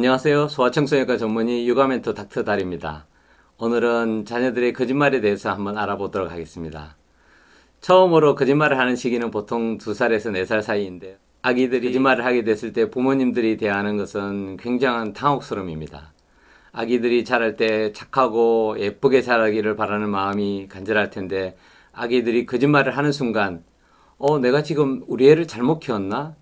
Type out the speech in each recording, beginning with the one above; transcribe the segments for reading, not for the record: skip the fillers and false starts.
안녕하세요. 소아청소년과 전문의 육아멘토 닥터 달입니다. 오늘은 자녀들의 거짓말에 대해서 한번 알아보도록 하겠습니다. 처음으로 거짓말을 하는 시기는 보통 2살에서 4살 사이인데 아기들이 거짓말을 하게 됐을 때 부모님들이 대하는 것은 굉장한 당혹스러움입니다. 아기들이 자랄 때 착하고 예쁘게 자라기를 바라는 마음이 간절할 텐데 아기들이 거짓말을 하는 순간 내가 지금 우리 애를 잘못 키웠나?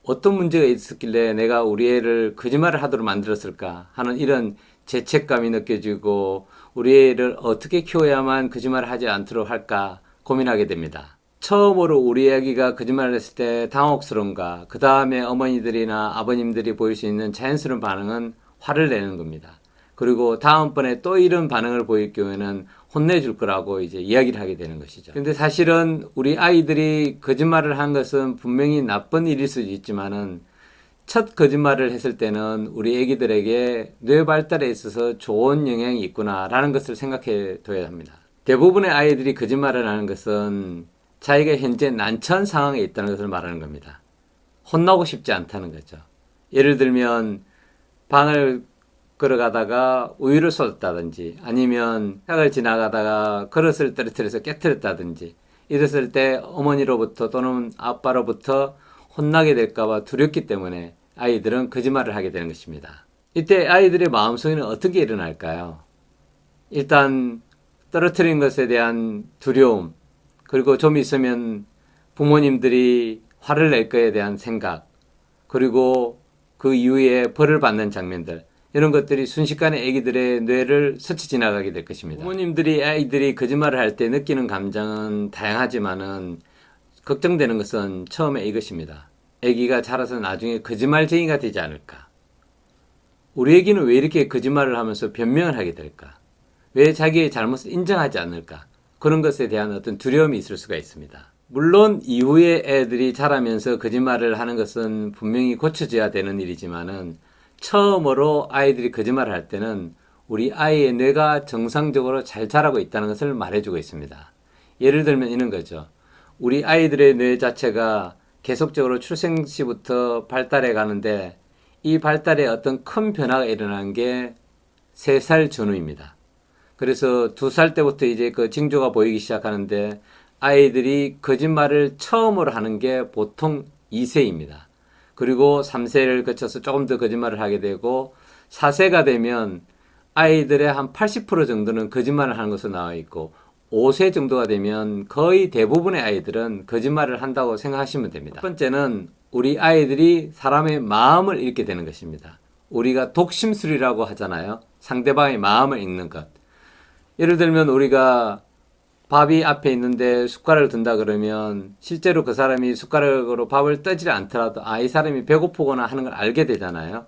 어떤 문제가 있었길래 내가 우리 애를 거짓말을 하도록 만들었을까 하는 이런 죄책감이 느껴지고 우리 애를 어떻게 키워야만 거짓말을 하지 않도록 할까 고민하게 됩니다. 처음으로 우리 아기가 거짓말을 했을 때 당혹스러움과 그 다음에 어머니들이나 아버님들이 보일 수 있는 자연스러운 반응은 화를 내는 겁니다. 그리고 다음번에 또 이런 반응을 보일 경우에는 혼내줄 거라고 이제 이야기를 하게 되는 것이죠. 근데 사실은 우리 아이들이 거짓말을 한 것은 분명히 나쁜 일일 수도 있지만은 첫 거짓말을 했을 때는 우리 아기들에게 뇌 발달에 있어서 좋은 영향이 있구나라는 것을 생각해 둬야 합니다. 대부분의 아이들이 거짓말을 하는 것은 자기가 현재 난처한 상황에 있다는 것을 말하는 겁니다. 혼나고 싶지 않다는 거죠. 예를 들면 방을 걸어가다가 우유를 쏟았다든지 아니면 벽을 지나가다가 그릇을 떨어뜨려서 깨뜨렸다든지 이랬을 때 어머니로부터 또는 아빠로부터 혼나게 될까봐 두렵기 때문에 아이들은 거짓말을 하게 되는 것입니다. 이때 아이들의 마음속에는 어떻게 일어날까요? 일단 떨어뜨린 것에 대한 두려움, 그리고 좀 있으면 부모님들이 화를 낼 것에 대한 생각, 그리고 그 이후에 벌을 받는 장면들, 이런 것들이 순식간에 아기들의 뇌를 스쳐 지나가게 될 것입니다. 부모님들이 아이들이 거짓말을 할 때 느끼는 감정은 다양하지만은 걱정되는 것은 처음에 이것입니다. 아기가 자라서 나중에 거짓말쟁이가 되지 않을까? 우리 아기는 왜 이렇게 거짓말을 하면서 변명을 하게 될까? 왜 자기의 잘못을 인정하지 않을까? 그런 것에 대한 어떤 두려움이 있을 수가 있습니다. 물론 이후에 애들이 자라면서 거짓말을 하는 것은 분명히 고쳐져야 되는 일이지만은 처음으로 아이들이 거짓말을 할 때는 우리 아이의 뇌가 정상적으로 잘 자라고 있다는 것을 말해주고 있습니다. 예를 들면 이런 거죠. 우리 아이들의 뇌 자체가 계속적으로 출생 시부터 발달해 가는데 이 발달에 어떤 큰 변화가 일어나는 게 3살 전후입니다. 그래서 2살 때부터 이제 그 징조가 보이기 시작하는데 아이들이 거짓말을 처음으로 하는 게 보통 2세입니다. 그리고 3세를 거쳐서 조금 더 거짓말을 하게 되고 4세가 되면 아이들의 한 80% 정도는 거짓말을 하는 것으로 나와 있고 5세 정도가 되면 거의 대부분의 아이들은 거짓말을 한다고 생각하시면 됩니다. 첫 번째는 우리 아이들이 사람의 마음을 읽게 되는 것입니다. 우리가 독심술이라고 하잖아요. 상대방의 마음을 읽는 것. 예를 들면 우리가 밥이 앞에 있는데 숟가락을 든다 그러면 실제로 그 사람이 숟가락으로 밥을 떠지 않더라도 이 사람이 배고프거나 하는 걸 알게 되잖아요.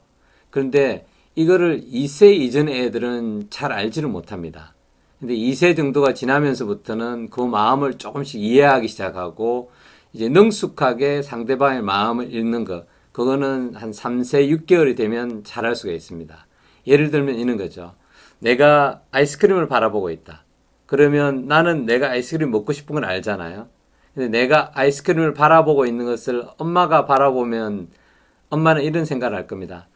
그런데 이거를 2세 이전의 애들은 잘 알지를 못합니다. 근데 2세 정도가 지나면서부터는 그 마음을 조금씩 이해하기 시작하고 이제 능숙하게 상대방의 마음을 읽는 것, 그거는 한 3세 6개월이 되면 잘할 수가 있습니다. 예를 들면 이런 거죠. 내가 아이스크림을 바라보고 있다. 그러면 나는 내가 아이스크림 먹고 싶은 건 알잖아요. 근데 내가 아이스크림을 바라보고 있는 것을 엄마가 바라보면 엄마는 이런 생각을 할 겁니다.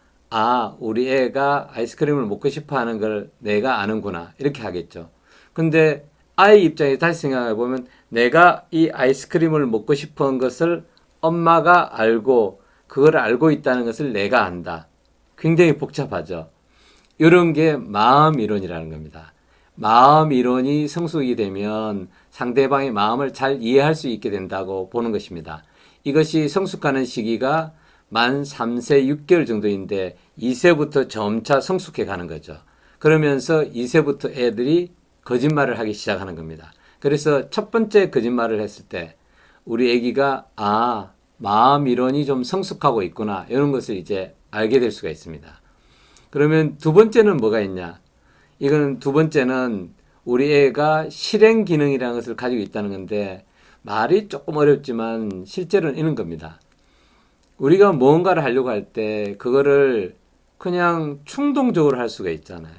우리 애가 아이스크림을 먹고 싶어 하는 걸 내가 아는구나. 이렇게 하겠죠. 근데 아이 입장에서 다시 생각해 보면 내가 이 아이스크림을 먹고 싶어 한 것을 엄마가 알고 그걸 알고 있다는 것을 내가 안다. 굉장히 복잡하죠. 이런 게 마음 이론이라는 겁니다. 마음 이론이 성숙이 되면 상대방의 마음을 잘 이해할 수 있게 된다고 보는 것입니다. 이것이 성숙하는 시기가 만 3세 6개월 정도인데 2세부터 점차 성숙해 가는 거죠. 그러면서 2세부터 애들이 거짓말을 하기 시작하는 겁니다. 그래서 첫 번째 거짓말을 했을 때 우리 애기가 마음 이론이 좀 성숙하고 있구나 이런 것을 이제 알게 될 수가 있습니다. 그러면 두 번째는 뭐가 있냐? 이건 두 번째는 우리 애가 실행 기능이라는 것을 가지고 있다는 건데 말이 조금 어렵지만 실제로는 이런 겁니다. 우리가 무언가를 하려고 할 때 그거를 그냥 충동적으로 할 수가 있잖아요.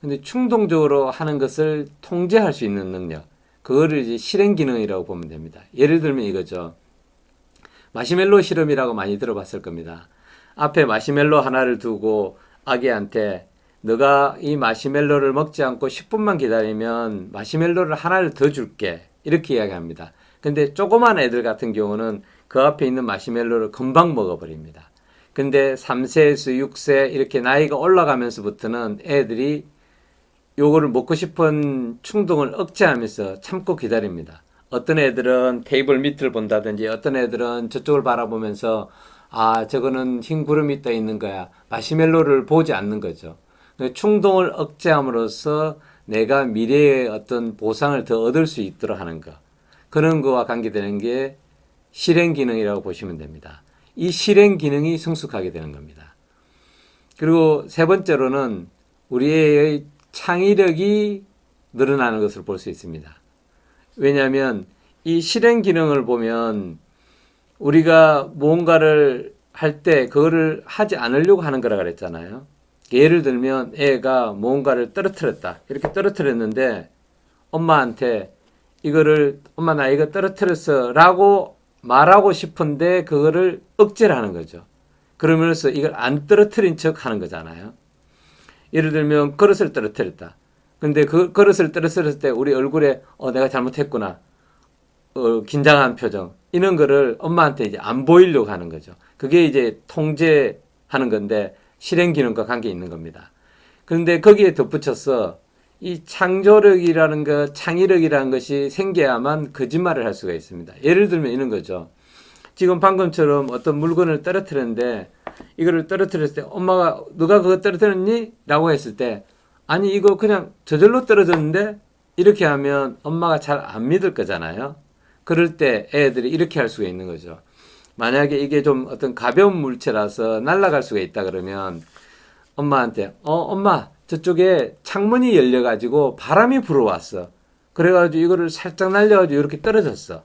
근데 충동적으로 하는 것을 통제할 수 있는 능력, 그거를 이제 실행 기능이라고 보면 됩니다. 예를 들면 이거죠. 마시멜로 실험이라고 많이 들어봤을 겁니다. 앞에 마시멜로 하나를 두고 아기한테 너가 이 마시멜로를 먹지 않고 10분만 기다리면 마시멜로를 하나를 더 줄게. 이렇게 이야기합니다. 근데 조그만 애들 같은 경우는 그 앞에 있는 마시멜로를 금방 먹어버립니다. 근데 3세에서 6세 이렇게 나이가 올라가면서부터는 애들이 요거를 먹고 싶은 충동을 억제하면서 참고 기다립니다. 어떤 애들은 테이블 밑을 본다든지 어떤 애들은 저쪽을 바라보면서 아, 저거는 흰 구름이 떠 있는 거야. 마시멜로를 보지 않는 거죠. 충동을 억제함으로써 내가 미래의 어떤 보상을 더 얻을 수 있도록 하는 것. 그런 거와 관계되는 게 실행 기능이라고 보시면 됩니다. 이 실행 기능이 성숙하게 되는 겁니다. 그리고 세 번째로는 우리의 창의력이 늘어나는 것을 볼 수 있습니다. 왜냐하면 이 실행 기능을 보면 우리가 뭔가를 할 때 그거를 하지 않으려고 하는 거라 그랬잖아요. 예를 들면 애가 뭔가를 떨어뜨렸다. 이렇게 떨어뜨렸는데 엄마한테 이거를 엄마 나 이거 떨어뜨렸어 라고 말하고 싶은데 그거를 억제를 하는 거죠. 그러면서 이걸 안 떨어뜨린 척 하는 거잖아요. 예를 들면 그릇을 떨어뜨렸다. 근데 그 그릇을 떨어뜨렸을 때 우리 얼굴에 내가 잘못했구나. 긴장한 표정. 이런 거를 엄마한테 이제 안 보이려고 하는 거죠. 그게 이제 통제하는 건데 실행 기능과 관계 있는 겁니다. 그런데 거기에 덧붙여서 이 창조력이라는 것, 창의력이라는 것이 생겨야만 거짓말을 할 수가 있습니다. 예를 들면 이런 거죠. 지금 방금처럼 어떤 물건을 떨어뜨렸는데 이거를 떨어뜨렸을 때 엄마가 너가 그거 떨어뜨렸니? 라고 했을 때 아니 이거 그냥 저절로 떨어졌는데 이렇게 하면 엄마가 잘 안 믿을 거잖아요. 그럴 때 애들이 이렇게 할 수가 있는 거죠. 만약에 이게 좀 어떤 가벼운 물체라서 날아갈 수가 있다 그러면 엄마한테 엄마 저쪽에 창문이 열려가지고 바람이 불어왔어. 그래가지고 이거를 살짝 날려가지고 이렇게 떨어졌어.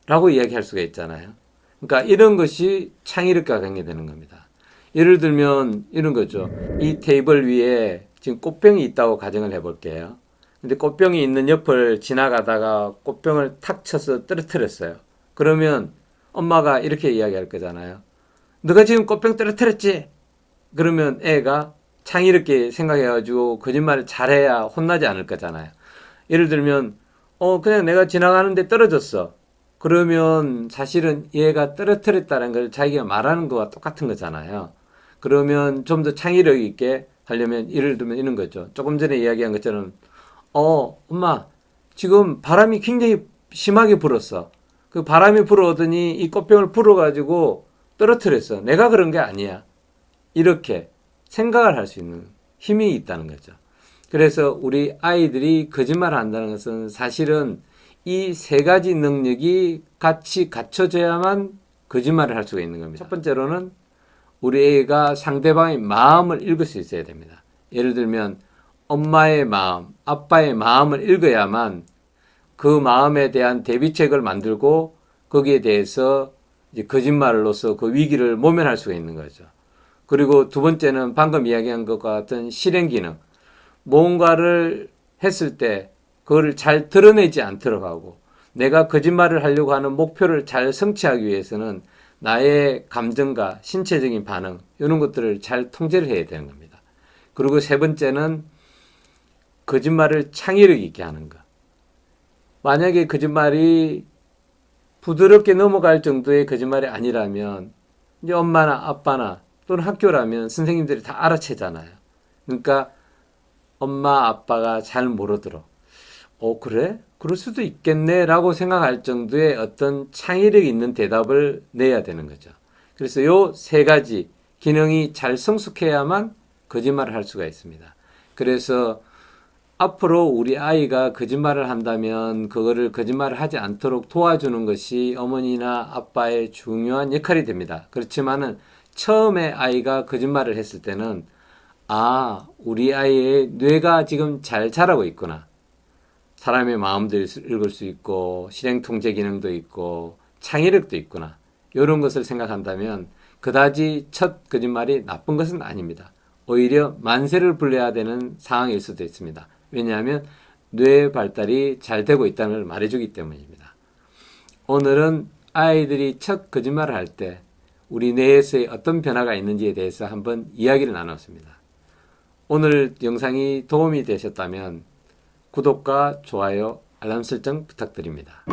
라고 이야기할 수가 있잖아요. 그러니까 이런 것이 창의력과 관계되는 겁니다. 예를 들면 이런 거죠. 이 테이블 위에 지금 꽃병이 있다고 가정을 해볼게요. 근데 꽃병이 있는 옆을 지나가다가 꽃병을 탁 쳐서 떨어뜨렸어요. 그러면 엄마가 이렇게 이야기할 거잖아요. 너가 지금 꽃병 떨어뜨렸지? 그러면 애가 창의롭게 생각해가지고 거짓말을 잘해야 혼나지 않을 거잖아요. 예를 들면 그냥 내가 지나가는데 떨어졌어. 그러면 사실은 얘가 떨어뜨렸다는 걸 자기가 말하는 거와 똑같은 거잖아요. 그러면 좀 더 창의력 있게 하려면 예를 들면 이런 거죠. 조금 전에 이야기한 것처럼 엄마 지금 바람이 굉장히 심하게 불었어. 그 바람이 불어오더니 이 꽃병을 불어가지고 떨어뜨렸어. 내가 그런 게 아니야. 이렇게 생각을 할 수 있는 힘이 있다는 거죠. 그래서 우리 아이들이 거짓말을 한다는 것은 사실은 이 세 가지 능력이 같이 갖춰져야만 거짓말을 할 수가 있는 겁니다. 첫 번째로는 우리 애가 상대방의 마음을 읽을 수 있어야 됩니다. 예를 들면 엄마의 마음, 아빠의 마음을 읽어야만 그 마음에 대한 대비책을 만들고 거기에 대해서 이제 거짓말로서 그 위기를 모면할 수가 있는 거죠. 그리고 두 번째는 방금 이야기한 것과 같은 실행 기능. 뭔가를 했을 때 그거를 잘 드러내지 않도록 하고 내가 거짓말을 하려고 하는 목표를 잘 성취하기 위해서는 나의 감정과 신체적인 반응 이런 것들을 잘 통제를 해야 되는 겁니다. 그리고 세 번째는 거짓말을 창의력 있게 하는 것. 만약에 거짓말이 부드럽게 넘어갈 정도의 거짓말이 아니라면 이제 엄마나 아빠나 또는 학교라면 선생님들이 다 알아채잖아요. 그러니까 엄마 아빠가 잘 모르도록 그래? 그럴 수도 있겠네 라고 생각할 정도의 어떤 창의력 있는 대답을 내야 되는 거죠. 그래서 요 세 가지 기능이 잘 성숙해야만 거짓말을 할 수가 있습니다. 그래서 앞으로 우리 아이가 거짓말을 한다면 그거를 거짓말을 하지 않도록 도와주는 것이 어머니나 아빠의 중요한 역할이 됩니다. 그렇지만은 처음에 아이가 거짓말을 했을 때는 우리 아이의 뇌가 지금 잘 자라고 있구나. 사람의 마음도 읽을 수 있고 실행 통제 기능도 있고 창의력도 있구나. 이런 것을 생각한다면 그다지 첫 거짓말이 나쁜 것은 아닙니다. 오히려 만세를 불러야 되는 상황일 수도 있습니다. 왜냐하면 뇌 발달이 잘 되고 있다는 걸 말해주기 때문입니다. 오늘은 아이들이 첫 거짓말을 할 때 우리 뇌에서의 어떤 변화가 있는지에 대해서 한번 이야기를 나눴습니다. 오늘 영상이 도움이 되셨다면 구독과 좋아요, 알람 설정 부탁드립니다.